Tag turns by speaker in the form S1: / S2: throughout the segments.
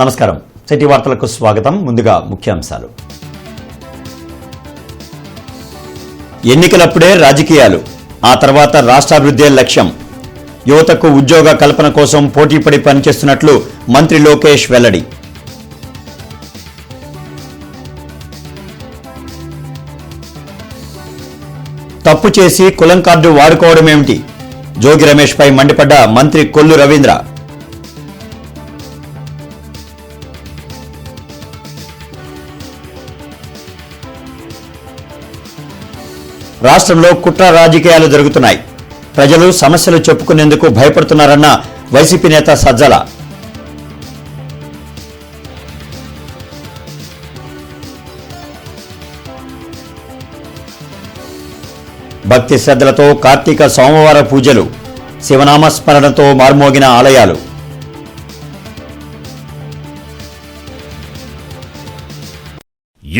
S1: నమస్కారం. సిటీ వార్తలకు స్వాగతం. ముందుగా ముఖ్యాంశాలు. ఎన్నికలప్పుడే రాజకీయాలు, ఆ తర్వాత రాష్ట్రాభివృద్ధే లక్ష్యం. యువతకు ఉద్యోగ కల్పన కోసం పోటీపడి పనిచేస్తున్నట్లు మంత్రి లోకేష్ వెల్లడి. తప్పు చేసి కులం కార్డు వాడుకోవడమేమిటి? జోగి రమేష్ పై మండిపడ్డ మంత్రి కొల్లు రవీంద్ర. రాష్ట్రంలో కుట్ర రాజకీయాలు జరుగుతున్నాయి. ప్రజలు సమస్యలు చెప్పుకునేందుకు భయపడుతున్నారన్న వైసీపీ నేత సజ్జల. భక్తి శ్రద్ధలతో కార్తీక సోమవార పూజలు, శివనామస్మరణతో మార్మోగిన ఆలయాలు.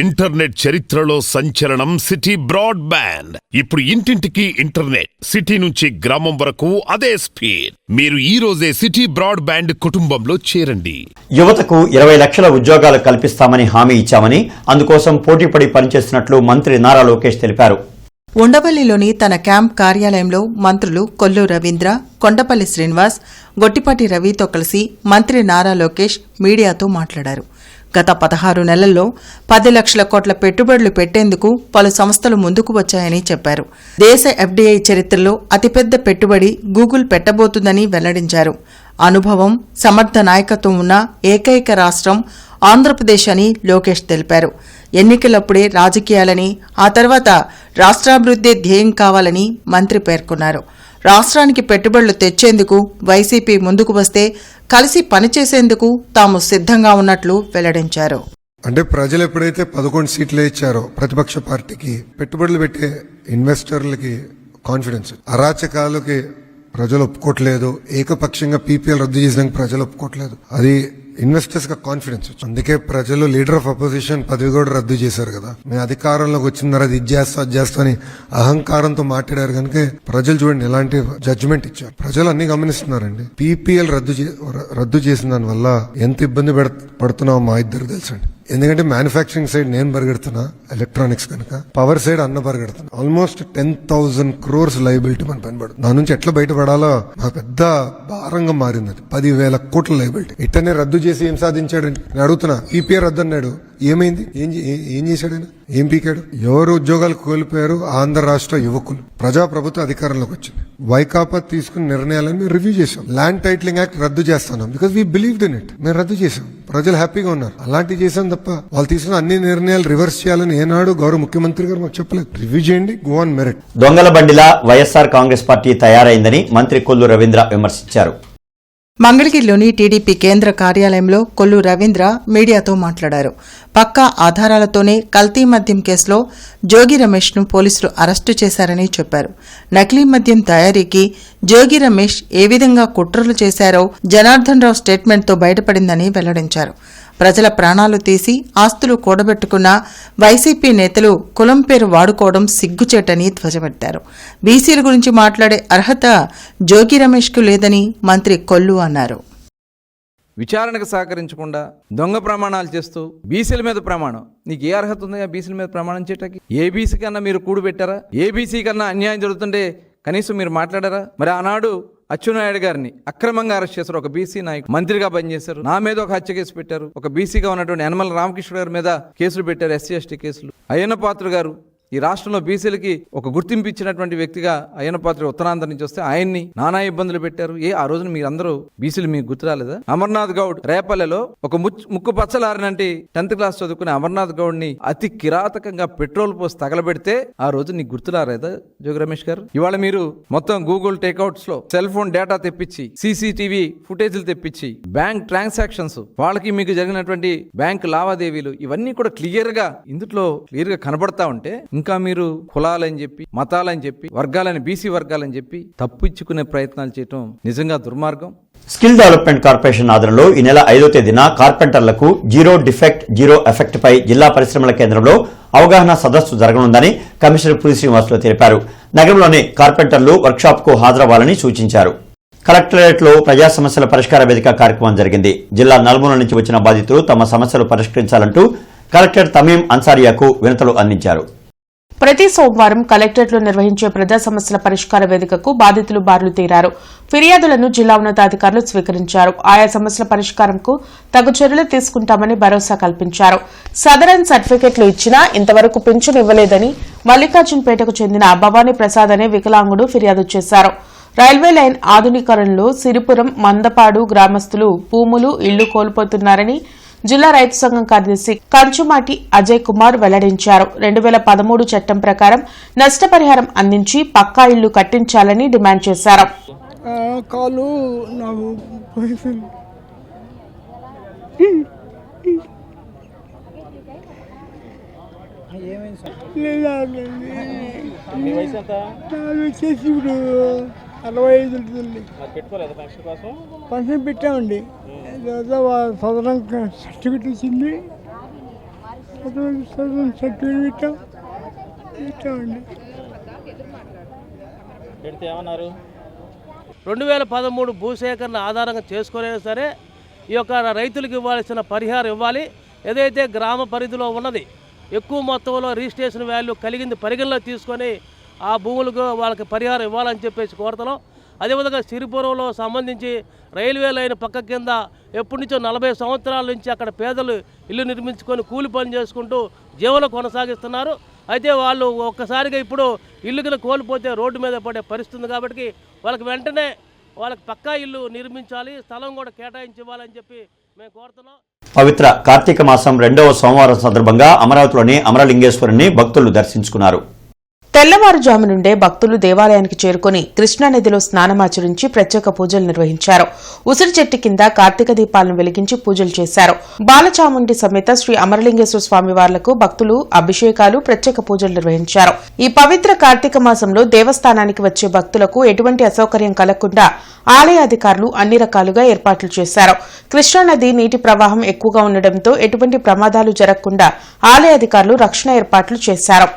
S2: ఇంటర్నెట్ చరిత్రలో సంచలనం సిటీ బ్రాడ్బ్యాండ్. ఇప్పుడు ఇంటింటికి ఇంటర్నెట్, సిటీ నుంచి గ్రామం వరకు అదే స్పీడ్. మీరు ఈ రోజే సిటీ బ్రాడ్బ్యాండ్ కుటుంబంలో చేరండి.
S1: యువతకు 20 లక్షల ఉద్యోగాలు కల్పిస్తామని హామీ ఇచ్చామని, అందుకోసం పోటీపడి పనిచేస్తున్నట్లు మంత్రి నారా లోకేష్ తెలిపారు.
S3: ఉండవల్లిలోని తన క్యాంప్ కార్యాలయంలో మంత్రులు కొల్లు రవీంద్ర, కొండపల్లి శ్రీనివాస్, గొట్టిపాటి రవితో కలిసి మంత్రి నారా లోకేష్ మీడియాతో మాట్లాడారు. గత 16 నెలల్లో 10 లక్షల కోట్ల పెట్టుబడులు పెట్టేందుకు పలు సంస్థలు ముందుకు వచ్చాయని చెప్పారు. దేశ ఎఫ్డీఐ చరిత్రలో అతిపెద్ద పెట్టుబడి గూగుల్ పెట్టబోతుందని వెల్లడించారు. అనుభవం, సమర్థ నాయకత్వం ఉన్న ఏకైక రాష్ట్రం ఆంధ్రప్రదేశ్ అని లోకేష్ తెలిపారు. ఎన్నికలప్పుడే రాజకీయాలని, ఆ తర్వాత రాష్ట్రాభివృద్ధి ధ్యేయం కావాలని మంత్రి పేర్కొన్నారు. రాష్ట్రానికి పెట్టుబడులు తెచ్చేందుకు వైసీపీ ముందుకు వస్తే కలిసి పనిచేసేందుకు తాము సిద్ధంగా ఉన్నట్లు వెల్లడించారు.
S4: అంటే ప్రజలు ఎప్పుడైతే 11 సీట్లు ఇచ్చారో ప్రతిపక్ష పార్టీకి, పెట్టుబడులు పెట్టే ఇన్వెస్టర్లకి కాన్ఫిడెన్స్, అరాచకాలకి ప్రజలు ఒప్పుకోవట్లేదు, ఏకపక్షంగా పీపీఎల్ రద్దు చేసినాక ప్రజలు ఒప్పుకోవట్లేదు, అది ఇన్వెస్టర్స్ గా కాన్ఫిడెన్స్. అందుకే ప్రజలు లీడర్ ఆఫ్ అపోజిషన్ పదవి కూడా రద్దు చేశారు కదా. మేము అధికారంలోకి వచ్చిన తర్వాత ఇది చేస్తా అని అహంకారంతో మాట్లాడారు కనుక ప్రజలు చూడండి ఎలాంటి జడ్జిమెంట్ ఇచ్చారు. ప్రజలు అన్ని గమనిస్తున్నారండి. పీపీఎల్ రద్దు చేసిన దాని వల్ల ఎంత ఇబ్బంది పడుతున్నామో మా ఇద్దరు తెలుసండి. ఎందుకంటే మ్యానుఫ్యాక్చరింగ్ సైడ్ నేను పరిగెడుతున్నా, ఎలక్ట్రానిక్స్ కనుక, పవర్ సైడ్ అన్న పరిగెడుతున్నా. ఆల్మోస్ట్ 10,000 crores లైబిలిటీ మన పనిపడుతుంది. దాని నుంచి ఎట్లా బయటపడాలో నాకు పెద్ద భారంగా మారింది. 10,000 కోట్ల లైబిలిటీ ఇట్టనే రద్దు చేసి ఏం సాధించాడు నేను అడుగుతున్నా. ఈపీఆర్ రద్దు అన్నాడు, ఏమైంది? ఏం చేశాడు ఆయన? ఏం పీకాడు? ఎవరు ఉద్యోగాలు కోల్పోయారు? ఆంధ్ర రాష్ట్ర యువకులు. ప్రజాప్రభుత్వ అధికారంలోకి వచ్చింది. వైకాపా తీసుకున్న నిర్ణయాలను మేము రివ్యూ చేశాం. ల్యాండ్ టైటిలింగ్ యాక్ట్ రద్దు చేస్తున్నాం because we believed in it. మేము రద్దు చేశాం, ప్రజలు హ్యాపీగా ఉన్నారు. అలాంటివి చేశాం తప్ప వాళ్ళు తీసుకున్న అన్ని నిర్ణయాలు రివర్స్ చేయాలని ఏనాడు గౌరవ ముఖ్యమంత్రి గారు మాకు చెప్పలేదు. రివ్యూ చేయండి, గో ఆన్ మెరిట్.
S1: దొంగల బండిలా వైఎస్ఆర్ కాంగ్రెస్ పార్టీ తయారైందని మంత్రి కొల్లు రవీంద్ర విమర్శించారు.
S3: మంగళగిరిలోని టీడీపీ కేంద్ర కార్యాలయంలో కొల్లు రవీంద్ర మీడియాతో మాట్లాడారు. పక్కా ఆధారాలతోనే కల్తీ మద్యం కేసులో జోగి రమేష్ ను పోలీసులు అరెస్టు చేశారని చెప్పారు. నకిలీ మద్యం తయారీకి జోగి రమేష్ ఏ విధంగా కుట్రలు చేశారో జనార్దన్ రావు స్టేట్మెంట్తో బయటపడిందని వెల్లడించారు. ప్రజల ప్రాణాలు తీసి ఆస్తులు కూడబెట్టుకున్న వైసీపీ నేతలు కులం పేరు వాడుకోవడం సిగ్గుచేటని ధ్వజమెత్తారు. బీసీల గురించి మాట్లాడే అర్హత జోగి రమేష్కు లేదని మంత్రి కొల్లు అన్నారు.
S5: విచారణకు సహకరించకుండా దొంగ ప్రమాణాలు చేస్తూ బీసీల మీద ప్రమాణం, నీకు ఏ అర్హత ఉందా బీసీల మీద ప్రమాణం చేయటానికి? ఏబీసీ కన్నా మీరు కూడు పెట్టారా? ఏబీసీ కన్నా అన్యాయం జరుగుతుంటే కనీసం మీరు మాట్లాడారా? మరి ఆనాడు అచ్చెన్నాయుడు గారిని అక్రమంగా అరెస్ట్ చేశారు. ఒక బీసీ నాయకుడు మంత్రిగా పనిచేశారు. నా మీద ఒక హత్య కేసు పెట్టారు. ఒక బీసీగా ఉన్నటువంటి యనమల రామకృష్ణ గారి మీద కేసులు పెట్టారు, ఎస్సీ ఎస్టీ కేసులు. అయ్యన్న పాత్ర గారు ఈ రాష్ట్రంలో బీసీలకి ఒక గుర్తింపు ఇచ్చినటువంటి వ్యక్తిగా అయ్యన్న పాత్ర ఉత్తరాంధ్ర నుంచి వస్తే ఆయన్ని నానా ఇబ్బందులు పెట్టారు. ఆ రోజున మీరందరూ బీసీలు మీకు గుర్తు రాలేదా? అమర్నాథ్ గౌడ్ రేపల్లెలో ఒక ముక్కు పచ్చలారినంటి 10th క్లాస్ చదువుకునే అమర్నాథ్ గౌడ్ ని అతి కిరాతకంగా పెట్రోల్ పోసి తగలబెడితే ఆ రోజు నీకు గుర్తు రాలేదా జోగి రమేష్ గారు? ఇవాళ మీరు మొత్తం గూగుల్ టేక్అవుట్స్ లో సెల్ ఫోన్ డేటా తెప్పించి, సీసీటీవీ ఫుటేజ్లు తెప్పించి, బ్యాంక్ ట్రాన్సాక్షన్స్, వాళ్ళకి మీకు జరిగినటువంటి బ్యాంక్ లావాదేవీలు ఇవన్నీ కూడా క్లియర్ గా కనబడతా ఉంటే ఇంకా మీరు కులాలని చెప్పి, మతాలని చెప్పి, వర్గాలని, బీసీ వర్గాలని చెప్పి తప్పించుకునే ప్రయత్నాలు చేయటం నిజంగా దుర్మార్గం.
S1: స్కిల్ డెవలప్మెంట్ కార్పొరేషన్ ఆధ్వర్యంలో ఈ నెల 5వ తేదీన కార్పెంటర్లకు జీరో డిఫెక్ట్ జీరో ఎఫెక్ట్ పై జిల్లా పరిశ్రమల కేంద్రంలో అవగాహన సదస్సు జరగనుందని కమిషనర్ పులి శ్రీనివాసులు తెలిపారు. నగరంలోని కార్పెంటర్లు వర్క్షాప్ కు హాజరవ్వాలని సూచించారు. కలెక్టరేట్లో ప్రజా సమస్యల పరిష్కార వేదిక కార్యక్రమం జరిగింది. జిల్లా నలుమూల నుంచి వచ్చిన బాధితులు తమ సమస్యలు పరిష్కరించాలంటూ కలెక్టర్ తమీం అన్సారియాకు వినతులు అందించారు.
S6: ప్రతి సోమవారం కలెక్టరేట్లో నిర్వహించే ప్రజా సమస్యల పరిష్కార వేదికకు బాధితులు బారులు తీరారు. ఫిర్యాదులను జిల్లా ఉన్నతాధికారులు స్వీకరించారు. ఆయా సమస్యల పరిష్కారంకు తగు చర్యలు తీసుకుంటామని భరోసా కల్పించారు. సదరన్ సర్టిఫికెట్లు ఇచ్చినా ఇంతవరకు పింఛను ఇవ్వలేదని మల్లికార్జున్పేటకు చెందిన భవానీ ప్రసాద్ అనే వికలాంగుడు ఫిర్యాదు చేశారు. రైల్వే లైన్ ఆధునీకరణలో సిరిపురం మందపాడు గ్రామస్తులు భూములు ఇళ్లు కోల్పోతున్నారని జిల్లా రైతు సంఘం కార్యదర్శి కంచుమాటి అజయ్ కుమార్ వెల్లడించారు. 2013 చట్టం ప్రకారం నష్టపరిహారం అందించి పక్కా ఇళ్లు కట్టించాలని డిమాండ్ చేశారు.
S7: కాలు నాకు వచ్చేసి ఇప్పుడు 65 ఉంటుంది. పెన్షన్ పెట్టామండి. సదరం సర్టిఫికెట్ వచ్చింది. సదరం సర్టిఫికెట్ పెట్టామండి.
S8: 2013 భూసేకరణ ఆధారంగా చేసుకునే సరే ఈ యొక్క రైతులకు ఇవ్వాల్సిన పరిహారం ఇవ్వాలి. ఏదైతే గ్రామ పరిధిలో ఉన్నది ఎక్కువ మొత్తంలో రిజిస్ట్రేషన్ వాల్యూ కలిగింది పరిగణలో తీసుకొని ఆ భూములకు వాళ్ళకి పరిహారం ఇవ్వాలని చెప్పేసి కోరుతున్నాం. అదేవిధంగా సిరిపురంలో సంబంధించి రైల్వే లైన్ పక్క కింద ఎప్పటి నుంచో 40 సంవత్సరాల నుంచి అక్కడ పేదలు ఇల్లు నిర్మించుకొని కూలి పని చేసుకుంటూ జీవనం కొనసాగిస్తున్నారు. అయితే వాళ్ళు ఒక్కసారిగా ఇప్పుడు ఇల్లుకి కోల్పోతే రోడ్డు మీద పడే పరిస్థితుంది. కాబట్టి వాళ్ళకి వెంటనే వాళ్ళకి పక్కా ఇల్లు నిర్మించాలి, స్థలం కూడా కేటాయించి ఇవ్వాలని చెప్పి మేము కోరుతున్నాం.
S1: పవిత్ర కార్తీక మాసం 2వ సోమవారం సందర్భంగా అమరావతిలోని అమరలింగేశ్వరుని భక్తులు దర్శించుకున్నారు.
S6: తెల్లవారుజాము నుండే భక్తులు దేవాలయానికి చేరుకుని కృష్ణానదిలో స్నానమాచరించి ప్రత్యేక పూజలు నిర్వహించారు. ఉసిరి చెట్టు కింద కార్తీక దీపాలను వెలిగించి పూజలు చేశారు. బాలచాముండి సమేత శ్రీ అమరలింగేశ్వర స్వామి వార్లకు భక్తులు అభిషేకాలు, ప్రత్యేక పూజలు నిర్వహించారు. ఈ పవిత్ర కార్తీక మాసంలో దేవస్థానానికి వచ్చే భక్తులకు ఎటువంటి అసౌకర్యం కలగకుండా ఆలయ అధికారులు అన్ని రకాలుగా ఏర్పాట్లు చేశారు. కృష్ణానది నీటి ప్రవాహం ఎక్కువగా ఉండడంతో ఎటువంటి ప్రమాదాలు జరగకుండా ఆలయ అధికారులు రక్షణ ఏర్పాట్లు చేశారు.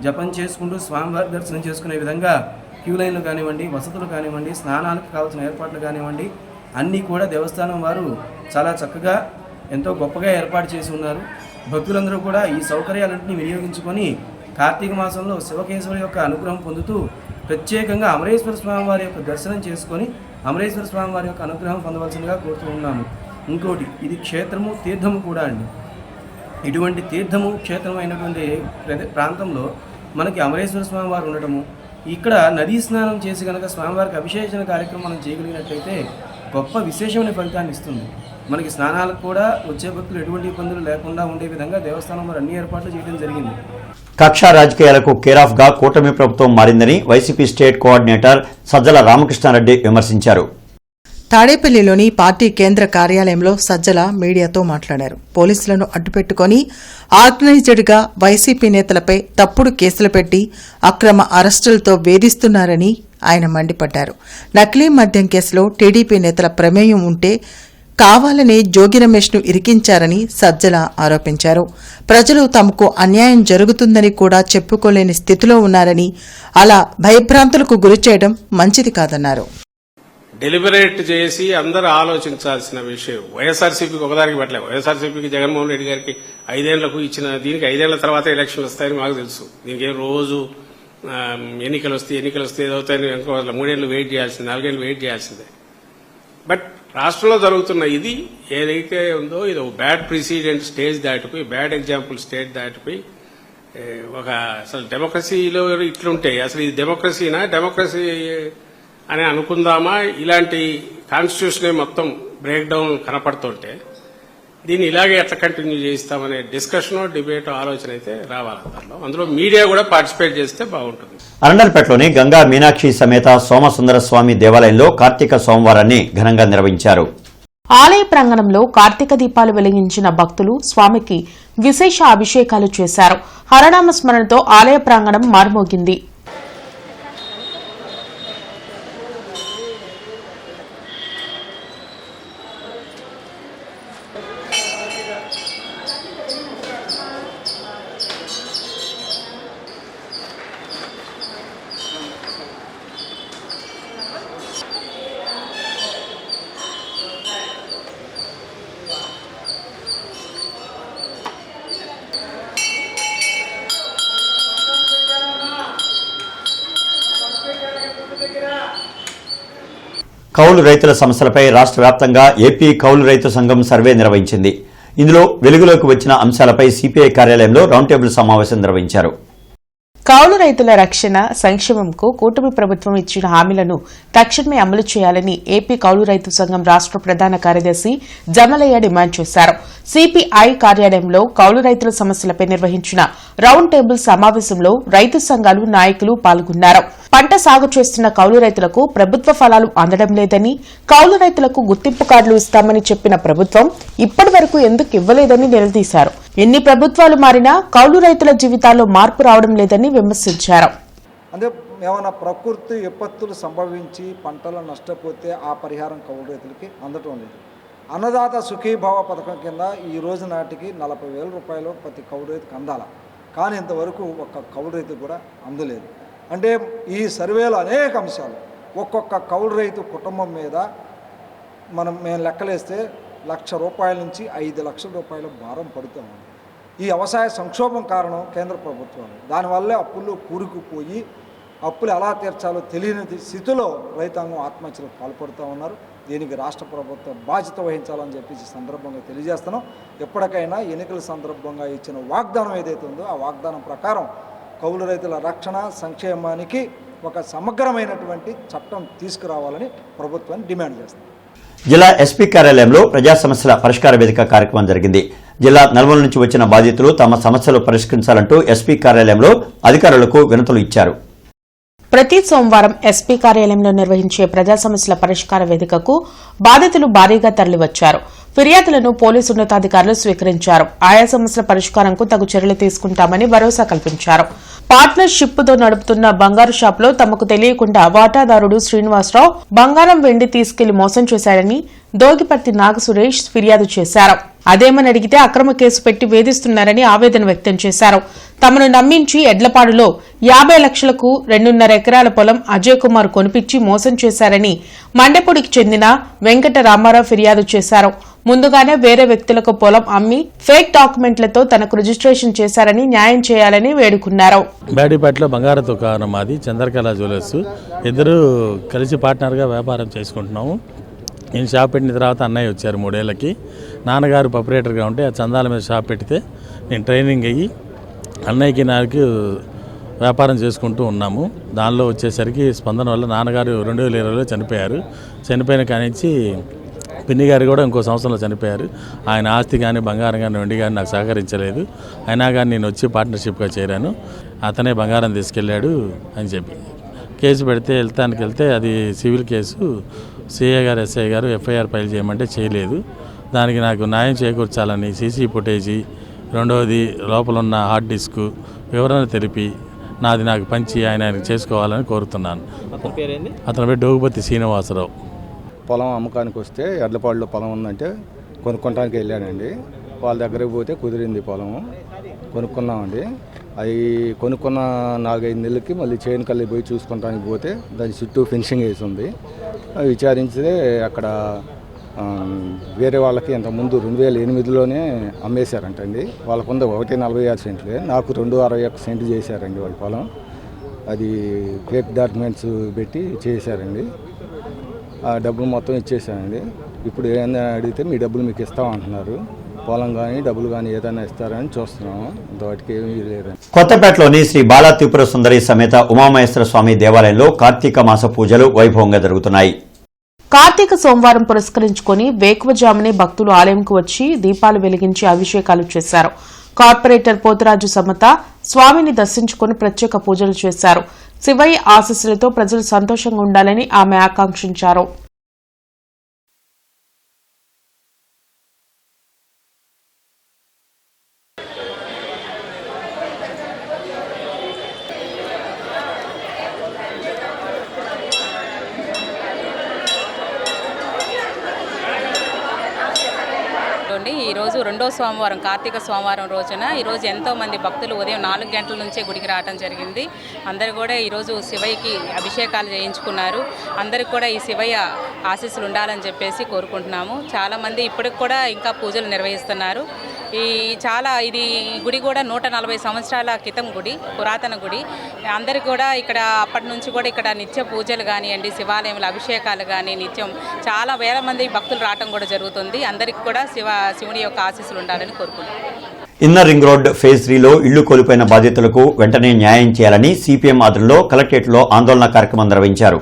S9: జపం చేసుకుంటూ స్వామివారి దర్శనం చేసుకునే విధంగా క్యూ లైన్లు కానివ్వండి, వసతులు కానివ్వండి, స్నానాలకు కావాల్సిన ఏర్పాట్లు కానివ్వండి అన్నీ కూడా దేవస్థానం వారు చాలా చక్కగా ఎంతో గొప్పగా ఏర్పాటు చేసి ఉన్నారు. భక్తులందరూ కూడా ఈ సౌకర్యాలన్నింటినీ వినియోగించుకొని కార్తీక మాసంలో శివకేశవుల యొక్క అనుగ్రహం పొందుతూ ప్రత్యేకంగా అమరేశ్వర స్వామి వారి యొక్క దర్శనం చేసుకొని అమరేశ్వర స్వామి వారి యొక్క అనుగ్రహం పొందవలసిందిగా కోరుతూ ఉన్నాము. ఇంకోటి, ఇది క్షేత్రము తీర్థము కూడా అండి. ఇటువంటి తీర్థము క్షేత్రమైనటువంటి ప్రాంతంలో మనకి అమరేశ్వర స్వామి వారు ఉండటము, ఇక్కడ నదీ స్నానం చేసి కనుక స్వామివారికి అభిషేచన కార్యక్రమం మనం చేయగలిగినట్లయితే గొప్ప విశేషమైన ఫలితాన్ని ఇస్తుంది. మనకి స్నానాలకు కూడా వచ్చే భక్తులు ఎటువంటి ఇబ్బందులు లేకుండా ఉండే విధంగా దేవస్థానం వారు అన్ని ఏర్పాట్లు చేయడం జరిగింది.
S1: కక్షా రాజకీయాలకు కేరాఫ్ గా కూటమి ప్రభుత్వం మారిందని వైసీపీ స్టేట్ కోఆర్డినేటర్ సజ్జల రామకృష్ణారెడ్డి విమర్శించారు.
S3: తాడేపల్లిలోని పార్టీ కేంద్ర కార్యాలయంలో సజ్జల మీడియాతో మాట్లాడారు. పోలీసులను అడ్డుపెట్టుకుని ఆర్గనైజ్డ్ గా వైసీపీ నేతలపై తప్పుడు కేసులు పెట్టి అక్రమ అరెస్టులతో వేధిస్తున్నారని ఆయన మండిపడ్డారు. నకిలీ మద్యం కేసులో టీడీపీ నేతల ప్రమేయం ఉంటే కావాలనే జోగి రమేష్ ను ఇరికించారని సజ్జల ఆరోపించారు. ప్రజలు తమకు అన్యాయం జరుగుతుందని కూడా చెప్పుకోలేని స్థితిలో ఉన్నారని, అలా భయభ్రాంతులకు గురిచేయడం మంచిది కాదన్నారు.
S10: డెలిబరేట్ చేసి అందరూ ఆలోచించాల్సిన విషయం. వైఎస్ఆర్సీపీకి ఒకదానికి పెట్టలేదు. వైఎస్ఆర్సీపీకి జగన్మోహన్ రెడ్డి గారికి 5 ఏళ్లకు ఇచ్చిన దీనికి 5 ఏళ్ల తర్వాత ఎలక్షన్లు వస్తాయని మాకు తెలుసు. దీనికి రోజు ఎన్నికలు వస్తే ఏదవుతాయని 3 ఏళ్లు వెయిట్ చేయాల్సిందే, 4 ఏళ్లు వెయిట్ చేయాల్సిందే. బట్ రాష్ట్రంలో జరుగుతున్న ఇది ఏదైతే ఉందో ఇది ఒక బ్యాడ్ ప్రెసిడెంట్ స్టేజ్ దాటిపోయి, బ్యాడ్ ఎగ్జాంపుల్ స్టేట్ దాటిపోయి ఒక అసలు డెమోక్రసీలో ఇట్లుంటే అసలు ఇది డెమోక్రసీ అని అనుకుందామా? ఇలాంటి కాన్స్టిట్యూషనే మొత్తం బ్రేక్ డౌన్ కనపడుతుంటే దీన్ని ఇలాగే ఎట్లా కంటిన్యూ చేస్తామనే డిస్కషన్, డిబేట్, ఆలోచన అయితే రావాలి. అందులో మీడియా కూడా పార్టిసిపేట్ చేస్తే బాగుంటుంది.
S1: అరండల్పేటలోని గంగా మీనాక్షి సమేత సోమసుందర స్వామి దేవాలయంలో కార్తీక సోమవారాన్ని ఘనంగా నిర్వహించారు.
S6: ఆలయ ప్రాంగణంలో కార్తీక దీపాలు వెలిగించిన భక్తులు స్వామికి విశేష అభిషేకాలు చేశారు. హరనామ స్మరణతో ఆలయ ప్రాంగణం మారుమోగింది.
S1: కౌలు రైతుల సమస్యలపై రాష్ట్ర వ్యాప్తంగా ఏపీ కౌలు రైతు సంఘం సర్వే నిర్వహించింది. ఇందులో వెలుగులోకి వచ్చిన అంశాలపై సిపిఐ కార్యాలయంలో రౌండ్ టేబుల్ సమావేశం నిర్వహించారు.
S6: కౌలు రైతుల రక్షణ సంక్షేమంకు కూటమి ప్రభుత్వం ఇచ్చిన హామీలను తక్షణమే అమలు చేయాలని ఏపీ కౌలు రైతు సంఘం రాష్ట్ర ప్రధాన కార్యదర్శి జమలయ్య డిమాండ్ చేశారు. సిపిఐ కార్యాలయంలో కౌలు రైతుల సమస్యలపై నిర్వహించిన రౌండ్ టేబుల్ సమావేశంలో రైతు సంఘాలు నాయకులు పాల్గొన్నారు. పంట సాగు చేస్తున్న కౌలు రైతులకు ప్రభుత్వ ఫలాలు అందడం లేదని, కౌలు రైతులకు గుర్తింపు కార్డులు ఇస్తామని చెప్పిన ప్రభుత్వం ఇప్పటి వరకు ఎందుకు ఇవ్వలేదని నిలదీశారు. ఎన్ని ప్రభుత్వాలు మారినా కౌలు రైతుల జీవితాల్లో మార్పు రావడం లేదని విమర్శించారు.
S11: అంటే ఏమైనా ప్రకృతి విపత్తులు సంభవించి పంటలు నష్టపోతే ఆ పరిహారం కౌలు రైతులకి అందటం లేదు. అన్నదాత సుఖీభావ పథకం కింద ఈ రోజు నాటికి 40,000 రూపాయలు ప్రతి కౌలు రైతుకు అందాల, కానీ ఇంతవరకు ఒక్క కౌలు రైతు కూడా అందలేదు. అంటే ఈ సర్వేలో అనేక అంశాలు, ఒక్కొక్క కౌలు రైతు కుటుంబం మీద మేము లెక్కలేస్తే ₹1,00,000 నుంచి 5 లక్షల రూపాయల భారం పడుతూ ఉంది. ఈ వ్యవసాయ సంక్షోభం కారణం కేంద్ర ప్రభుత్వాలు. దానివల్లే అప్పుల్లో కూరుకుపోయి అప్పులు ఎలా తీర్చాలో తెలియని స్థితిలో రైతాంగం ఆత్మహత్యలకు పాల్పడుతూ ఉన్నారు. దీనికి రాష్ట్ర ప్రభుత్వం బాధ్యత వహించాలని చెప్పేసి సందర్భంగా తెలియజేస్తున్నాం. ఎప్పటికైనా ఎన్నికల సందర్భంగా ఇచ్చిన వాగ్దానం ఏదైతే ఉందో ఆ వాగ్దానం ప్రకారం కౌలు రైతుల రక్షణ సంక్షేమానికి ఒక సమగ్రమైనటువంటి చట్టం తీసుకురావాలని ప్రభుత్వాన్ని డిమాండ్ చేస్తాం.
S1: జిల్లా ఎస్పీ కార్యాలయంలో ప్రజా సమస్యల పరిష్కార వేదిక కార్యక్రమం జరిగింది. జిల్లా నలుమూల నుంచి వచ్చిన బాధితులు తమ సమస్యలు పరిష్కరించాలంటూ ఎస్పీ కార్యాలయంలో అధికారులకు వినతులు ఇచ్చారు.
S6: ప్రతి సోమవారం ఎస్పీ కార్యాలయంలో నిర్వహించే ప్రజా సమస్యల పరిష్కార వేదికకు బాధితులు భారీగా తరలివచ్చారు. ఫిర్యాదులను పోలీసు ఉన్నతాధికారులు స్వీకరించారు. ఆయా సమస్యల పరిష్కారంకు తగు చర్యలు తీసుకుంటామని భరోసా కల్పించారు. పార్ట్నర్షిప్తో నడుపుతున్న బంగారు షాపులో తమకు తెలియకుండా వాటాదారుడు శ్రీనివాసరావు బంగారం వెండి తీసుకెళ్లి మోసం చేశాడని దోగిపర్తి నాగసురేష్ ఫిర్యాదు చేశారు. అదేమని అడిగితే అక్రమ కేసు పెట్టి వేధిస్తున్నారని ఆవేదన వ్యక్తం చేశారు. తమను నమ్మించి ఎడ్లపాడులో 50 లక్షలకు 2.5 ఎకరాల పొలం అజయ్ కుమార్ కొనిపించి మోసం చేశారని మండెపూడికి చెందిన వెంకట రామారావు ఫిర్యాదు చేశారు. ముందుగానే వేరే వ్యక్తులకు పొలం అమ్మి ఫేక్ డాక్యుమెంట్లతో తనకు రిజిస్ట్రేషన్ చేశారని న్యాయం చేయాలని వేడుకున్నారు.
S12: బ్యాడీపేటలో బంగారు దుకాణం మాది, చంద్రకళ జ్యువెలర్స్. ఇద్దరు కలిసి పార్ట్నర్గా వ్యాపారం చేసుకుంటున్నాము. నేను షాప్ పెట్టిన తర్వాత అన్నయ్య వచ్చారు 3 ఏళ్లకి. నాన్నగారు ఆపరేటర్గా ఉంటే ఆ చందాల మీద షాప్ పెడితే నేను ట్రైనింగ్ అయ్యి అన్నయ్యకి నాకు వ్యాపారం చేసుకుంటూ ఉన్నాము. దానిలో వచ్చేసరికి స్పందన వల్ల నాన్నగారు 2020లో చనిపోయారు. చనిపోయిన కానించి పిన్ని గారు కూడా ఇంకో సంవత్సరంలో చనిపోయారు. ఆయన ఆస్తి కానీ బంగారం కానీ వెండి కానీ నాకు సహకరించలేదు. అయినా కానీ నేను వచ్చి పార్ట్నర్షిప్గా చేరాను. అతనే బంగారం తీసుకెళ్ళాడు అని చెప్పి కేసు పెడితే వెళ్తే అది సివిల్ కేసు. సిఐ గారు ఎస్ఐ గారు ఎఫ్ఐఆర్ ఫైల్ చేయమంటే చేయలేదు. దానికి నాకు న్యాయం చేకూర్చాలని సీసీ ఫుటేజీ, రెండవది లోపల ఉన్న హార్డ్ డిస్క్ వివరణ తెలిపి నాకు పంచి ఆయనకు చేసుకోవాలని కోరుతున్నాను. అతని పేరు డోగుపతి శ్రీనివాసరావు.
S13: పొలం అమ్మకానికి వస్తే ఎడ్లపాడులో పొలం ఉందంటే కొనుక్కోడానికి వెళ్ళానండి. వాళ్ళ దగ్గరికి పోతే కుదిరింది పొలం, కొనుక్కున్నామండి. అవి కొనుక్కున్న 4-5 నెలలకి మళ్ళీ చేనుకల్లి పోయి చూసుకోవడానికి పోతే దాని చుట్టూ ఫినిషింగ్ వేసి ఉంది. విచారిస్తే అక్కడ వేరే వాళ్ళకి ఇంతకుముందు 2008లోనే అమ్మేశారంటండి. వాళ్ళకు ఉంది 1.46 సెంట్లే, నాకు 2.61 సెంట్లు చేశారండి వాళ్ళ పొలం. అది ఫేక్ డాక్యుమెంట్స్ పెట్టి చేశారండి. ఆ డబ్బులు మొత్తం ఇచ్చేసానండి. ఇప్పుడు ఏదైనా అడిగితే మీ డబ్బులు మీకు ఇస్తామంటున్నారు. పొలం కానీ డబ్బులు కానీ ఏదైనా ఇస్తారని చూస్తున్నాము. ఇంతవాటికి ఏమీ లేదు.
S1: కొత్తపేటలోని శ్రీ బాలా త్రిపుర సుందరి సమేత ఉమామహేశ్వర స్వామి దేవాలయంలో కార్తీక మాస పూజలు వైభవంగా జరుగుతున్నాయి.
S6: కార్తీక సోమవారం పురస్కరించుకుని వేకువజామునే భక్తులు ఆలయంకు వచ్చి దీపాలు వెలిగించి అభిషేకాలు చేశారు. కార్పొరేటర్ పోతురాజు సమత స్వామిని దర్శించుకుని ప్రత్యేక పూజలు చేశారు. శివయ్య ఆశీస్సులతో ప్రజలు సంతోషంగా ఉండాలని ఆమె ఆకాంక్షించారు.
S14: ఈరోజు రెండో సోమవారం, కార్తీక సోమవారం రోజున ఈరోజు ఎంతోమంది భక్తులు ఉదయం 4 గంటల నుంచే గుడికి రావడం జరిగింది. అందరూ కూడా ఈరోజు శివయ్యకి అభిషేకాలు చేయించుకున్నారు. అందరికి కూడా ఈ శివయ్య ఆశీస్సులు ఉండాలని చెప్పేసి కోరుకుంటున్నాము. చాలామంది ఇప్పటికి కూడా ఇంకా పూజలు నిర్వహిస్తున్నారు. ఇది గుడి కూడా 140 సంవత్సరాల క్రితం గుడి, పురాతన గుడి. అందరికి కూడా ఇక్కడ అప్పటి నుంచి కూడా ఇక్కడ నిత్య పూజలు కానివ్వండి, శివాలయంలో అభిషేకాలు కానీ నిత్యం చాలా వేల మంది భక్తులు రావడం కూడా జరుగుతుంది. అందరికి కూడా శివుని యొక్క ఆశీస్సులు ఉండాలని కోరుకుంటున్నాను.
S1: ఇన్నర్ రింగ్ రోడ్ ఫేజ్ 3లో ఇళ్లు కోల్పోయిన బాధితులకు వెంటనే న్యాయం చేయాలని సిపిఎం ఆధ్వర్యంలో కలెక్టరేట్లో ఆందోళన కార్యక్రమం నిర్వహించారు.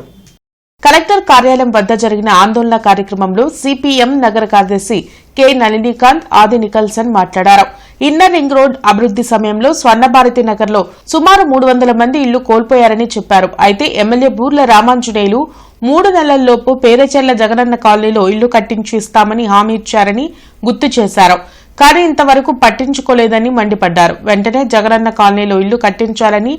S6: కలెక్టర్ కార్యాలయం వద్ద జరిగిన ఆందోళన కార్యక్రమంలో సిపిఎం నగర కార్యదర్శి కె నళినీకాంత్, ఆది నికల్సన్ మాట్లాడారు. ఇన్నర్ రింగ్ రోడ్ అభివృద్ది సమయంలో స్వర్ణభారతి నగర్లో సుమారు 300 మంది ఇళ్లు కోల్పోయారని చెప్పారు. అయితే ఎమ్మెల్యే బూర్ల రామాంజనేయులు 3 నెలల్లోపు పేరచెర్ల జగనన్న కాలనీలో ఇళ్లు కట్టించి ఇస్తామని హామీ ఇచ్చారని గుర్తు చేశారు. కానీ ఇంతవరకు పట్టించుకోలేదని మండిపడ్డారు. వెంటనే జగనన్న కాలనీలో ఇళ్లు కట్టించాలని,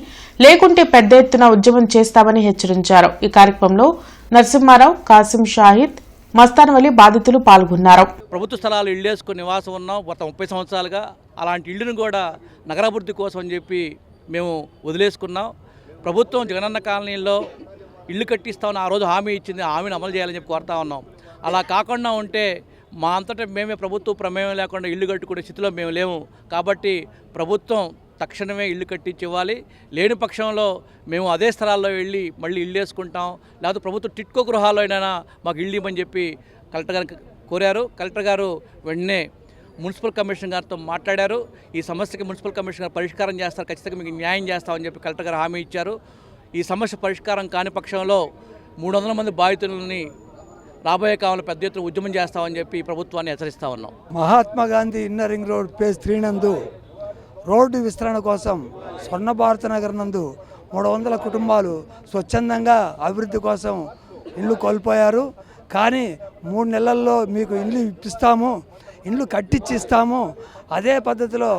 S6: లేకుంటే పెద్ద ఎత్తున ఉద్యమం చేస్తామని హెచ్చరించారు. ఈ కార్యక్రమంలో నరసింహారావు, కాసిం షాహిద్, మస్తానవలి బాధితులు పాల్గొన్నారు.
S15: ప్రభుత్వ స్థలాలు ఇళ్ళు వేసుకుని నివాసం ఉన్నాం గత 30 సంవత్సరాలుగా. అలాంటి ఇళ్లను కూడా నగరాభివృద్ధి కోసం అని చెప్పి మేము వదిలేసుకున్నాం. ప్రభుత్వం జగనన్న కాలనీలో ఇళ్ళు కట్టిస్తామని ఆ రోజు హామీ ఇచ్చింది, హామీని అమలు చేయాలని చెప్పి కోరుతా ఉన్నాం. అలా కాకుండా ఉంటే మా అంతటా మేమే ప్రభుత్వ ప్రమేయం లేకుండా ఇల్లు కట్టుకునే స్థితిలో మేము లేము. కాబట్టి ప్రభుత్వం తక్షణమే ఇల్లు కట్టించి ఇవ్వాలి. లేని పక్షంలో మేము అదే స్థలాల్లో వెళ్ళి మళ్ళీ ఇల్లు వేసుకుంటాం. లేకపోతే ప్రభుత్వ టిట్కో గృహాల్లో అయినా మాకు ఇల్లు ఇవ్వమని చెప్పి కలెక్టర్ గారికి కోరారు. కలెక్టర్ గారు వెంటనే మున్సిపల్ కమిషనర్ గారితో మాట్లాడారు. ఈ సమస్యకి మున్సిపల్ కమిషనర్ పరిష్కారం చేస్తారు, ఖచ్చితంగా మీకు న్యాయం చేస్తామని చెప్పి కలెక్టర్ గారు హామీ ఇచ్చారు. ఈ సమస్య పరిష్కారం కాని పక్షంలో 300 మంది బాధితులని రాబోయే కాలంలో పెద్ద ఎత్తున ఉద్యమం చేస్తామని చెప్పి ప్రభుత్వాన్ని హెచ్చరిస్తా ఉన్నాం.
S7: Mahatma Gandhi inner ring road phase 3 నందు రోడ్డు విస్తరణ కోసం స్వర్ణ భారత నగర్ నందు 300 కుటుంబాలు స్వచ్ఛందంగా అభివృద్ధి కోసం ఇల్లు కోల్పోయారు. కానీ 3 నెలల్లో మీకు ఇల్లు ఇప్పిస్తాము, ఇల్లు కట్టించి ఇస్తాము, అదే పద్ధతిలో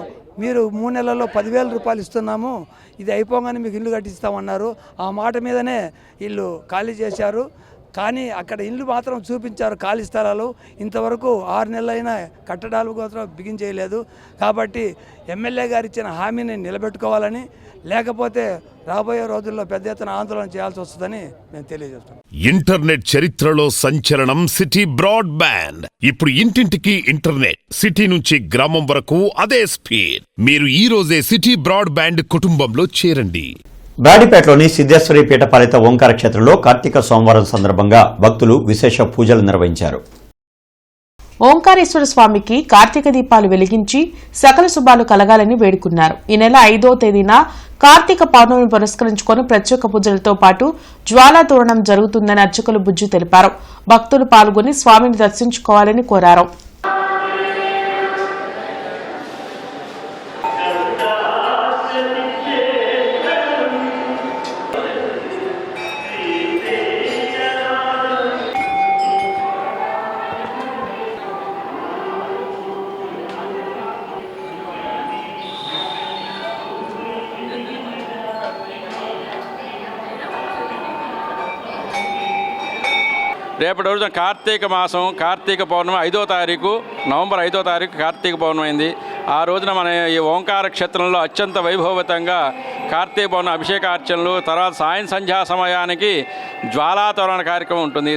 S7: మీరు 3 నెలల్లో 10,000 రూపాయలు ఇస్తున్నాము, ఇది అయిపోగానే మీకు ఇల్లు కట్టిస్తామన్నారు. ఆ మాట మీదనే ఇల్లు ఖాళీ చేశారు. కానీ అక్కడ ఇల్లు మాత్రం చూపించారు, ఖాళీ స్థలాలు. ఇంతవరకు 6 నెలలైనా కట్టడాలు మాత్రం బిగించేయలేదు. కాబట్టి ఎమ్మెల్యే గారు ఇచ్చిన హామీని నిలబెట్టుకోవాలని, లేకపోతే రాబోయే రోజుల్లో పెద్ద ఎత్తున ఆందోళన చేయాల్సి వస్తుందని మేము తెలియజేస్తున్నాం.
S2: ఇంటర్నెట్ చరిత్రలో సంచలనం సిటీ బ్రాడ్బ్యాండ్. ఇప్పుడు ఇంటింటికి ఇంటర్నెట్, సిటీ నుంచి గ్రామం వరకు అదే స్పీడ్. మీరు ఈ రోజే సిటీ బ్రాడ్బ్యాండ్ కుటుంబంలో చేరండి.
S1: బ్రాడిపేటలోని సిద్ధేశ్వరి పీఠపాలిత ఓంకార క్షేత్రంలో కార్తీక సోమవారం సందర్భంగా భక్తులు విశేష పూజలు నిర్వహించారు.
S6: ఓంకారేశ్వర స్వామికి కార్తీక దీపాలు వెలిగించి సకల శుభాలు కలగాలని వేడుకున్నారు. ఈ నెల 5వ తేదీన కార్తీక పౌర్ణమి పురస్కరించుకొని ప్రత్యేక పూజలతో పాటు జ్వాలా తోరణం జరుగుతుందని అర్చకులు బుజ్జి తెలిపారు. భక్తులు పాల్గొని స్వామిని దర్శించుకోవాలని కోరారు.
S16: రేపటి రోజున కార్తీక మాసం, కార్తీక పౌర్ణమి 5వ తారీఖు, నవంబర్ 5వ తారీఖు కార్తీక పౌర్ణమి అయింది. ఆ రోజున మన ఈ ఓంకార క్షేత్రంలో అత్యంత వైభవతంగా కార్తీక పౌర్ణమి అభిషేకార్చనలు, తర్వాత సంధ్యా సమయానికి జ్వాలాతోరణ కార్యక్రమం ఉంటుంది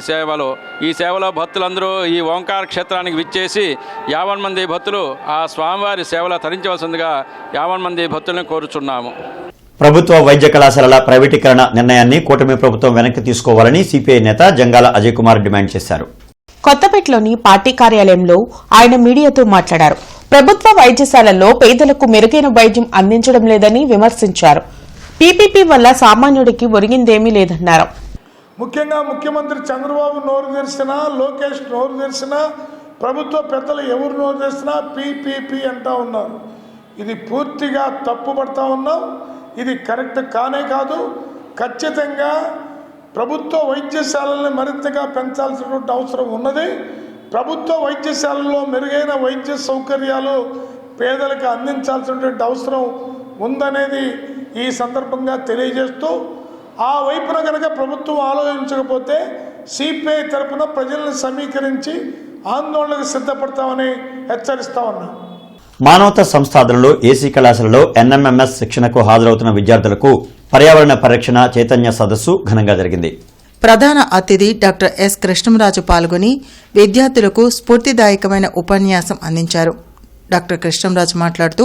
S16: ఈ సేవలో భక్తులందరూ ఈ ఓంకార క్షేత్రానికి విచ్చేసి 50 మంది భక్తులు ఆ స్వామివారి సేవలో తరించవలసిందిగా 50 మంది భక్తులను కోరుచున్నాము.
S1: ప్రభుత్వ వైద్య కళాశాలల ప్రైవేటీకరణ నిర్ణయాన్ని కూటమి ప్రభుత్వం వెనక్కి తీసుకోవాలని సిపిఐ నేత జంగాల అజయ్ కుమార్ డిమాండ్ చేశారు.
S6: కొత్తపేటలోని పార్టీ కార్యాలయంలో ఆయన మీడియాతో మాట్లాడారు. ప్రభుత్వ వైద్యశాలల్లో పేదలకు మెరుగైన వైద్యం అందించడం లేదని విమర్శించారు. పీపీపీ వల్ల సామాన్యుడికి ఒరిగిందేమీ లేదన్నారు.
S17: ముఖ్యంగా ముఖ్యమంత్రి చంద్రబాబు నోరు తెరిచినా, లోకేష్ నోరు తెరిచినా, ప్రభుత్వ పెద్దలు ఎవరు నోరు తెరిచినా పీపీపీ అంటూ ఉన్నారు. ఇది పూర్తిగా తప్పుపడతా ఉన్నాం. ఇది కరెక్ట్ కానే కాదు. ఖచ్చితంగా ప్రభుత్వ వైద్యశాలల్ని మరింతగా పెంచాల్సినటువంటి అవసరం ఉన్నది. ప్రభుత్వ వైద్యశాలల్లో మెరుగైన వైద్య సౌకర్యాలు పేదలకు అందించాల్సినటువంటి అవసరం ఉందనేది ఈ సందర్భంగా తెలియజేస్తూ, ఆ వైపున కనుక ప్రభుత్వం ఆలోచించకపోతే సిపిఐ తరపున ప్రజలను సమీకరించి ఆందోళనకు సిద్ధపడతామని హెచ్చరిస్తా ఉన్నాం.
S1: మానవతా సంస్థాధనలో ఏసీ కళాశాలలో ఎన్ఎంఎంఎస్ శిక్షణకు హాజరవుతున్న విద్యార్థులకు పర్యావరణ పరిరక్షణ చైతన్య సదస్సు ఘనంగా జరిగింది.
S3: ప్రధాన అతిథి డాక్టర్ ఎస్ కృష్ణంరాజు పాల్గొని విద్యార్థులకు స్ఫూర్తిదాయకమైన ఉపన్యాసం అందించారు. డాక్టర్ కృష్ణంరాజు మాట్లాడుతూ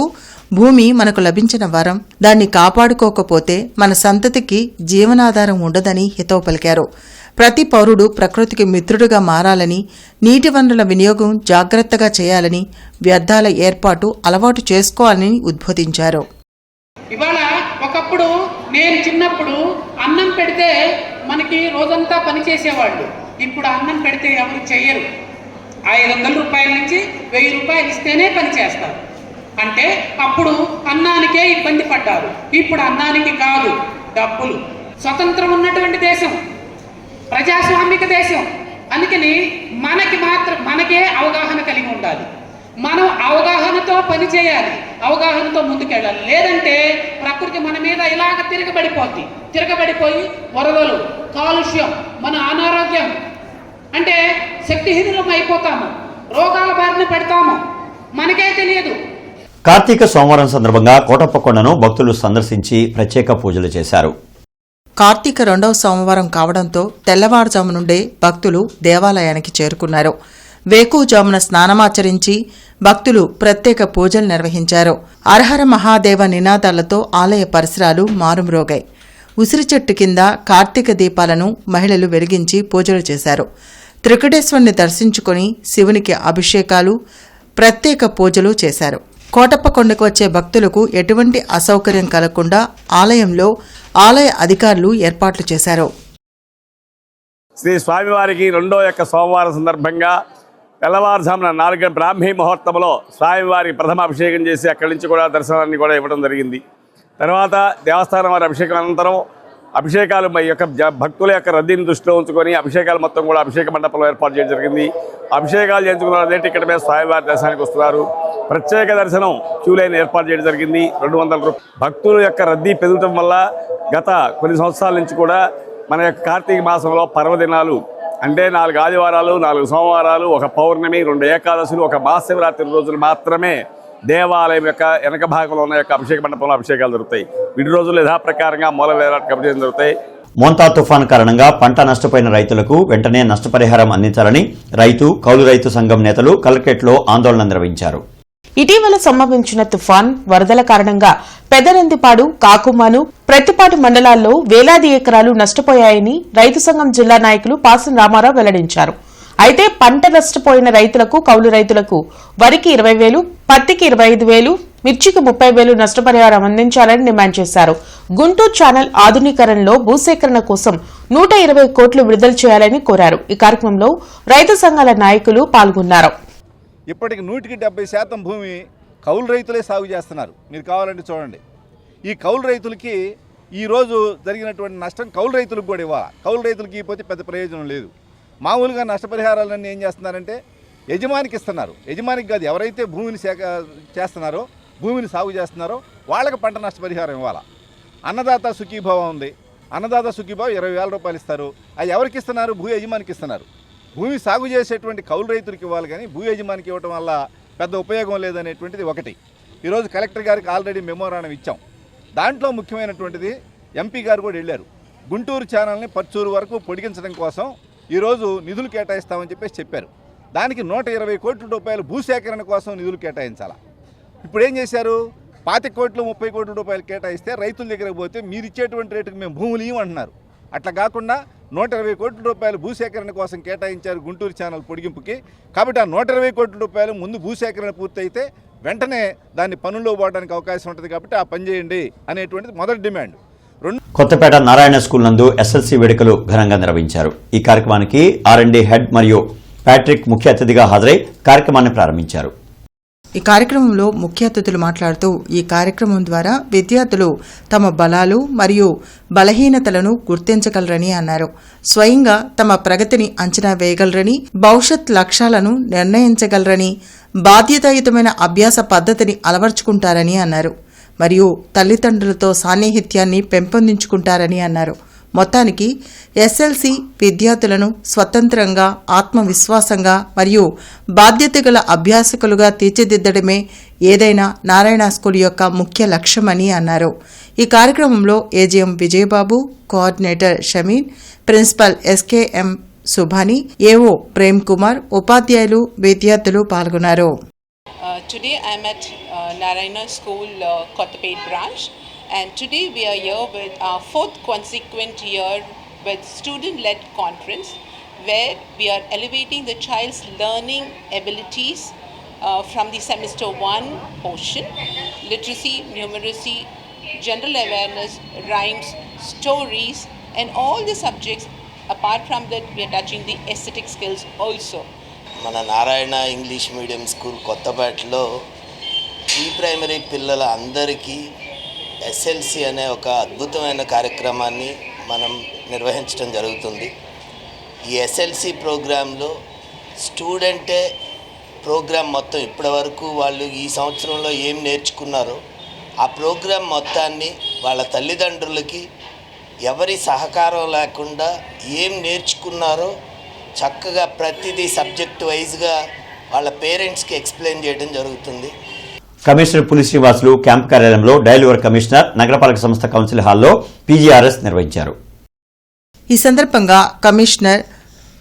S3: భూమి మనకు లభించిన వరం, దాన్ని కాపాడుకోకపోతే మన సంతతికి జీవనాధారం ఉండదని హితవు పలికారు. ప్రతి పౌరుడు ప్రకృతికి మిత్రుడిగా మారాలని, నీటి వనరుల వినియోగం జాగ్రత్తగా చేయాలని, వ్యర్థాల ఏర్పాటు అలవాటు చేసుకోవాలని ఉద్బోధించారు.
S18: ఇవాళ ఒకప్పుడు నేను చిన్నప్పుడు అన్నం పెడితే మనకి రోజంతా పని చేసేవాళ్ళు. ఇప్పుడు అన్నం పెడితే ఎవరు చెయ్యరు. 500 రూపాయల నుంచి 1000 రూపాయలు ఇస్తేనే పని చేస్తారు. అంటే అప్పుడు అన్నానికే ఇబ్బంది పడ్డారు. ఇప్పుడు అన్నానికి కాదు, డబ్బులు. స్వతంత్రం ఉన్నటువంటి దేశం, ప్రజాస్వామిక దేశం. అందుకని మనకే అవగాహన కలిగి ఉండాలి. మనం అవగాహనతో పని చేయాలి, అవగాహనతో ముందుకెళ్ళాలి. లేదంటే ప్రకృతి మన మీద ఇలాగ తిరగబడిపోయి వరదలు, కాలుష్యం, మన అనారోగ్యం అంటే శక్తిహీనులం అయిపోతాము, రోగాల బారిన పెడతాము, మనకే తెలియదు.
S1: కార్తీక సోమవారం సందర్భంగా కోటప్పకొండను భక్తులు సందర్శించి ప్రత్యేక పూజలు చేశారు.
S3: కార్తీక 2వ సోమవారం కావడంతో తెల్లవారుజాము నుండే భక్తులు దేవాలయానికి చేరుకున్నారు. వేకువజామున స్నానమాచరించి భక్తులు ప్రత్యేక పూజలు నిర్వహించారు. హరహర మహాదేవ నినాదాలతో ఆలయ పరిసరాలు మారుమ్రోగాయి. ఉసిరి చెట్టు కింద కార్తీక దీపాలను మహిళలు వెలిగించి పూజలు చేశారు. త్రికటేశ్వరుని దర్శించుకుని శివునికి అభిషేకాలు, ప్రత్యేక పూజలు చేశారు. కోటప్పకొండకు వచ్చే భక్తులకు ఎటువంటి అసౌకర్యం కలగకుండా ఆలయంలో ఆలయ అధికారులు ఏర్పాట్లు చేశారు.
S19: శ్రీ స్వామివారికి 2వ సోమవారం సందర్భంగా తెల్లవారుజామున 4 గంటల బ్రాహ్మీ ముహూర్తంలో స్వామివారికి ప్రథమ అభిషేకం చేసి అక్కడి నుంచి కూడా దర్శనాన్ని కూడా ఇవ్వడం జరిగింది. తర్వాత దేవస్థానం వారి అభిషేకం అనంతరం అభిషేకాలు భక్తుల యొక్క రద్దీని దృష్టిలో ఉంచుకొని అభిషేకాలు మొత్తం కూడా అభిషేక మండపంలో ఏర్పాటు చేయడం జరిగింది. అభిషేకాలు చేయించుకున్న అదే టికెట్ మీద స్వామివారి దర్శనానికి వస్తున్నారు. ప్రత్యేక దర్శనం క్యూ లైన్ ఏర్పాటు చేయడం జరిగింది. 200 రూపాయలు. భక్తుల యొక్క రద్దీ పెరగడం వల్ల గత కొన్ని సంవత్సరాల నుంచి కూడా మన యొక్క కార్తీక మాసంలో పర్వదినాలు అంటే 4 ఆదివారాలు, 4 సోమవారాలు, 1 పౌర్ణమి, 2 ఏకాదశులు, 1 మహాశివరాత్రి రోజులు మాత్రమే దేవాలయం యొక్క వెనక భాగంలో ఉన్న యొక్క అభిషేక మండపంలో అభిషేకాలు జరుగుతాయి. విడి రోజులు యథాప్రకారంగా మూల వేలాటికి అభిషేకం జరుగుతాయి.
S1: మోంతా తుఫాన్ కారణంగా పంట నష్టపోయిన రైతులకు వెంటనే నష్టపరిహారం అందించాలని కౌలు రైతు సంఘం నేతలు కలెక్టరేట్లో ఆందోళన నిర్వహించారు.
S6: ఇటీవల సంభవించిన తుఫాన్, వరదల కారణంగా పెదనందిపాడు, కాకుమాను, ప్రత్తిపాటు మండలాల్లో వేలాది ఎకరాలు నష్టపోయాయని రైతు సంఘం జిల్లా నాయకులు పాసం రామారావు వెల్లడించారు. అయితే పంట నష్టపోయిన రైతులకు, కౌలు రైతులకు వరికి 20,000, పత్తికి 25,000, మిర్చికి 30,000 నష్టపరిహారం అందించాలని డిమాండ్ చేశారు. గుంటూరు ఛానల్ ఆధునీకరణలో భూసేకరణ కోసం 120 కోట్లు విడుదల చేయాలని కోరారు. ఈ కార్యక్రమంలో రైతు సంఘాల నాయకులు పాల్గొన్నారు.
S20: ఇప్పటికి 170% భూమి కౌలు రైతులే సాగు చేస్తున్నారు. మీరు కావాలంటే చూడండి. ఈ కౌలు రైతులకి ఈరోజు జరిగినటువంటి నష్టం కౌలు రైతులకు కూడా ఇవ్వాలి. కౌలు రైతులకి ఇవ్వకపోతే పెద్ద ప్రయోజనం లేదు. మామూలుగా నష్టపరిహారాలన్నీ ఏం చేస్తున్నారంటే యజమానికి ఇస్తున్నారు. యజమానికి కాదు, ఎవరైతే భూమిని చేస్తున్నారో, భూమిని సాగు చేస్తున్నారో వాళ్ళకి పంట నష్టపరిహారం ఇవ్వాలి. అన్నదాత సుఖీభావ ఉంది. అన్నదాత సుఖీభావ 20,000 రూపాయలు ఇస్తారు. అది ఎవరికి ఇస్తున్నారు? భూ యజమానికి ఇస్తున్నారు. భూమి సాగు చేసేటువంటి కౌలు రైతులకు ఇవ్వాలి, కానీ భూ యజమానికి ఇవ్వడం వల్ల పెద్ద ఉపయోగం లేదనేటువంటిది ఒకటి. ఈరోజు కలెక్టర్ గారికి ఆల్రెడీ మెమోరాండం ఇచ్చాం. దాంట్లో ముఖ్యమైనటువంటిది ఎంపీ గారు కూడా వెళ్ళారు. గుంటూరు ఛానల్ని పర్చూరు వరకు పొడిగించడం కోసం ఈరోజు నిధులు కేటాయిస్తామని చెప్పారు. దానికి 120 కోట్ల రూపాయలు భూసేకరణ కోసం నిధులు కేటాయించాలి. ఇప్పుడు ఏం చేశారు? 25 కోట్లు 30 కోట్ల రూపాయలు కేటాయిస్తే రైతుల దగ్గరకు పోతే మీరు ఇచ్చేటువంటి రేటుకు మేము భూములు ఇవ్వమంటున్నారు. అట్లా కాకుండా 120 కోట్ల రూపాయలు భూసేకరణ కోసం కేటాయించారు గుంటూరు ఛానల్ పొడిగింపుకి. కాబట్టి ఆ 120 కోట్ల రూపాయలు ముందు భూసేకరణ పూర్తయితే వెంటనే దాన్ని పనుల్లో పోవడానికి అవకాశం ఉంటుంది. కాబట్టి ఆ పని చేయండి అనేటువంటిది మొదటి డిమాండ్.
S1: కొత్తపేట నారాయణ స్కూల్ నందు ఎస్ఎల్సీ వేడుకలు ఘనంగా నిర్వహించారు. ఈ కార్యక్రమానికి R&D హెడ్ మరియు ప్యాట్రిక్ ముఖ్య అతిథిగా హాజరై కార్యక్రమాన్ని ప్రారంభించారు.
S3: ఈ కార్యక్రమంలో ముఖ్య అతిథులు మాట్లాడుతూ ఈ కార్యక్రమం ద్వారా విద్యార్థులు తమ బలాలు మరియు బలహీనతలను గుర్తించగలరని అన్నారు. స్వయంగా తమ ప్రగతిని అంచనా వేయగలరని, భవిష్యత్ లక్ష్యాలను నిర్ణయించగలరని, బాధ్యతాయుతమైన అభ్యాస పద్ధతిని అలవర్చుకుంటారని అన్నారు. మరియు తల్లిదండ్రులతో సాన్నిహిత్యాన్ని పెంపొందించుకుంటారని అన్నారు. మొత్తానికి ఎస్ఎల్సీ విద్యార్థులను స్వతంత్రంగా, ఆత్మవిశ్వాసంగా మరియు బాధ్యత గల అభ్యాసకులుగా తీర్చిదిద్దడమే ఏదైనా నారాయణ స్కూల్ యొక్క ముఖ్య లక్ష్యమని అన్నారు. ఈ కార్యక్రమంలో AGM Vijayababu, coordinator Shameen, principal SKM Subhani, AO Prem Kumar, ఉపాధ్యాయులు, విద్యార్థులు పాల్గొన్నారు.
S18: Today I'm at Narayana School, Kottapet branch, and today we are here with our 4th consequent year with student-led conference, where we are elevating the child's learning abilities from the semester 1 portion, literacy, numeracy, general awareness, rhymes, stories, and all the subjects. Apart from that, we are touching the aesthetic skills also.
S21: మన Narayana English medium school కొత్తపేటలో pre primary పిల్లల అందరికీ SLC అనే ఒక అద్భుతమైన కార్యక్రమాన్ని మనం నిర్వహించడం జరుగుతుంది. ఈ ఎస్ఎల్సి ప్రోగ్రాంలో స్టూడెంటే ప్రోగ్రాం మొత్తం ఇప్పటివరకు వాళ్ళు ఈ సంవత్సరంలో ఏం నేర్చుకున్నారో ఆ ప్రోగ్రాం మొత్తాన్ని వాళ్ళ తల్లిదండ్రులకి ఎవరి సహకారం లేకుండా ఏం నేర్చుకున్నారో చక్కగా ప్రతిదీ సబ్జెక్ట్ వైజ్గా వాళ్ళ పేరెంట్స్కి ఎక్స్ప్లెయిన్ చేయడం జరుగుతుంది.
S1: కమిషనర్ పులి శ్రీనివాసులు క్యాంప్ కార్యాలయంలో డైలీవర్ కమిషనర్ నగరపాలక సంస్థ కౌన్సిల్ హాల్లో పీజీఆర్ఎస్ నిర్వహించారు.
S3: ఈ సందర్భంగా కమిషనర్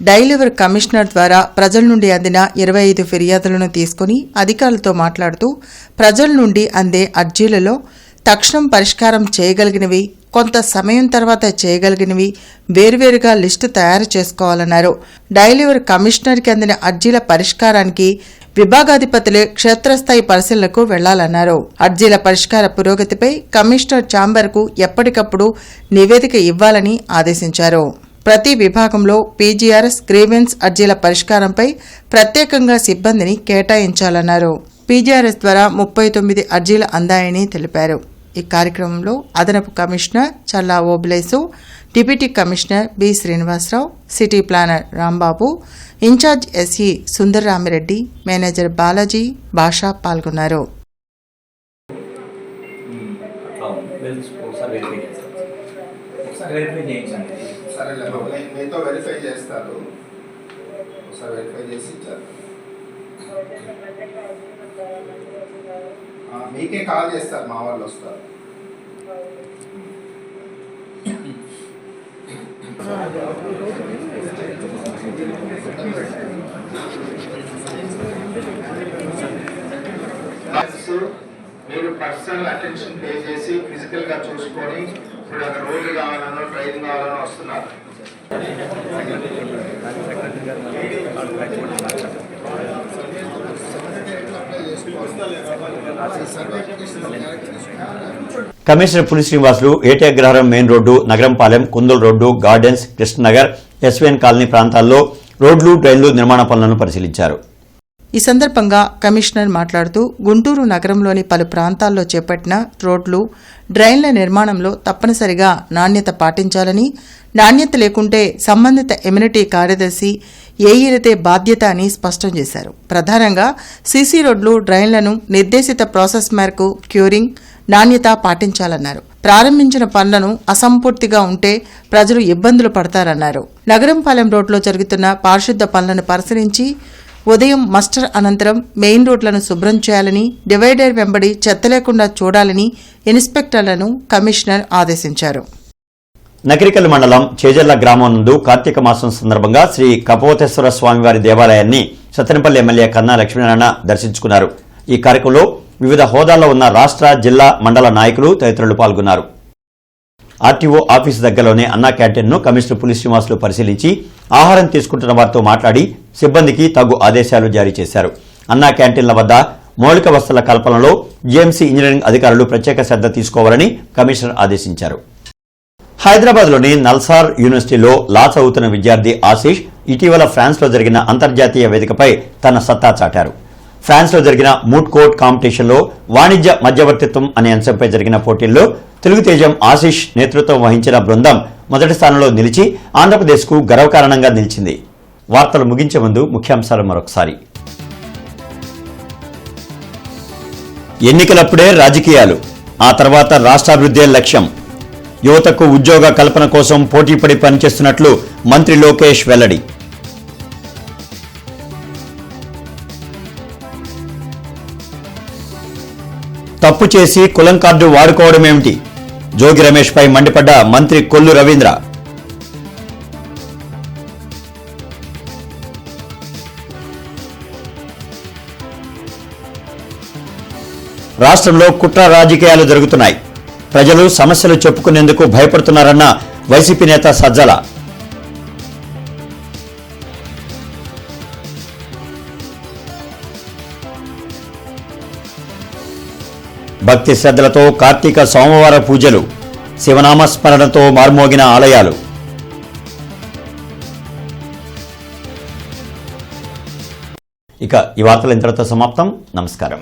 S3: డైలీవర్ కమిషనర్ ద్వారా ప్రజల నుండి అందిన 25 ఫిర్యాదులను తీసుకుని అధికారులతో మాట్లాడుతూ ప్రజల నుండి అందే అర్జీలలో తక్షణం పరిష్కారం చేయగలిగినవి, కొంత సమయం తర్వాత చేయగలిగినవి వేర్వేరుగా లిస్టు తయారు చేసుకోవాలన్నారు. డైలీవర్ కమిషనర్కి అందిన అర్జీల పరిష్కారానికి విభాగాధిపతులే క్షేత్రస్థాయి పరిశీలనకు వెళ్లాలన్నారు. అర్జీల పరిష్కార పురోగతిపై కమిషనర్ ఛాంబర్కు ఎప్పటికప్పుడు నివేదిక ఇవ్వాలని ఆదేశించారు. ప్రతి విభాగంలో పీజీఆర్ఎస్ గ్రీవెన్స్ అర్జీల పరిష్కారంపై ప్రత్యేకంగా సిబ్బందిని కేటాయించాలన్నారు. పీజీఆర్ఎస్ ద్వారా 39 అర్జీలు అందాయని తెలిపారు. ఈ కార్యక్రమంలో అదనపు commissioner Challa Obulesu, deputy commissioner B Srinivasarao, city planner Rambabu, incharge SE Sundarramireddy, manager Balaji, Basha పాల్గొన్నారు.
S22: మీకే కాల్ చేస్తారు, మా వాళ్ళు వస్తారు. మీరు పర్సనల్ అటెన్షన్ పే చేసి ఫిజికల్గా చూసుకొని ఇప్పుడు అక్కడ రోడ్డు కావాలనో ట్రైన్ కావాలనో వస్తున్నారు.
S1: Commissioner Puli Srinivasulu AT Agraharam main road, Nagarampalem, Kundul road, gardens, Krishnanagar, SVN colony ప్రాంతాల్లో రోడ్లు, డ్రైన్లు నిర్మాణ పనులను పరిశీలించారు.
S3: ఈ సందర్భంగా కమిషనర్ మాట్లాడుతూ గుంటూరు నగరంలోని పలు ప్రాంతాల్లో చేపట్టిన రోడ్లు, డ్రైన్ల నిర్మాణంలో తప్పనిసరిగా నాణ్యత పాటించాలని, నాణ్యత లేకుంటే సంబంధిత ఎమ్యూనిటీ కార్యదర్శి ఏఈలదే బాధ్యత అని స్పష్టం చేశారు. ప్రధానంగా సీసీ రోడ్లు, డ్రైన్లను నిర్దేశిత ప్రాసెస్ మేరకు క్యూరింగ్, నాణ్యత పాటించాలన్నారు. ప్రారంభించిన పనులను అసంపూర్తిగా ఉంటే ప్రజలు ఇబ్బందులు పడతారన్నారు. నగరంపాలెం రోడ్లో జరుగుతున్న పారిశుద్ధ పనులను పరిశీలించి ఉదయం మస్టర్ అనంతరం మెయిన్ రోడ్లను శుభ్రం చేయాలని, డివైడర్ వెంబడి చెత్త లేకుండా చూడాలని ఇన్స్పెక్టర్లను కమిషనర్ ఆదేశించారు.
S1: నకిరికల్ మండలం చేజర్ల గ్రామం నందు కార్తీక మాసం సందర్భంగా శ్రీ కపోతేశ్వర స్వామివారి దేవాలయాన్ని సత్తెనపల్లి ఎమ్మెల్యే కన్నా లక్ష్మీనారాయణ దర్శించుకున్నారు. ఈ కార్యక్రమంలో వివిధ హోదాల్లో ఉన్న రాష్ట్ర, జిల్లా, మండల నాయకులు తదితరులు పాల్గొన్నారు. ఆర్టీఓ ఆఫీసు దగ్గరలోనే అన్నా క్యాంటీన్ను కమిషనర్ పులి శ్రీనివాసులు పరిశీలించి ఆహారం తీసుకుంటున్న వారితో మాట్లాడి సిబ్బందికి తగు ఆదేశాలు జారీ చేశారు. అన్నా క్యాంటీన్ల వద్ద మౌలిక వసతుల కల్పనలో జీఎంసీ ఇంజనీరింగ్ అధికారులు ప్రత్యేక శ్రద్ధ తీసుకోవాలని కమిషనర్ ఆదేశించారు. హైదరాబాద్లోని నల్సార్ యూనివర్సిటీలో లా చదువుతున్న విద్యార్థి ఆశీష్ ఇటీవల ఫ్రాన్స్లో జరిగిన అంతర్జాతీయ వేదికపై తన సత్తా చాటారు. ఫ్రాన్స్లో జరిగిన మూట్ కోర్ట్ కాంపిటీషన్లో వాణిజ్య మధ్యవర్తిత్వం అనే అంశంపై జరిగిన పోటీల్లో తెలుగుతేజం ఆశీష్ నేతృత్వం వహించిన బృందం మొదటి స్థానంలో నిలిచి ఆంధ్రప్రదేశ్కు గర్వకారణంగా నిలిచింది. వార్తలు ముగించే ముందు ముఖ్యాంశాలు మరొకసారి. ఎన్నికలప్పుడే రాజకీయాలు, ఆ తర్వాత రాష్ట్రాభివృద్ధే లక్ష్యం. యువతకు ఉద్యోగ కల్పన కోసం పోటీపడి పనిచేస్తున్నట్లు మంత్రి లోకేష్ వెల్లడి. తప్పు చేసి కులం కార్డు వాడుకోవడమేమిటి? జోగి రమేష్పై మండిపడ్డ మంత్రి కొల్లు రవీంద్ర. రాష్ట్రంలో కుట్ర రాజకీయాలు జరుగుతున్నాయి. ప్రజలు సమస్యలు చెప్పుకునేందుకు భయపడుతున్నారన్న వైసీపీ నేత సజ్జల. భక్తి శ్రద్ధలతో కార్తీక సోమవార పూజలు, శివనామస్మరణతో మార్మోగిన ఆలయాలు. ఇక ఈ వార్తలు ఇంతటితో సమాప్తం. నమస్కారం.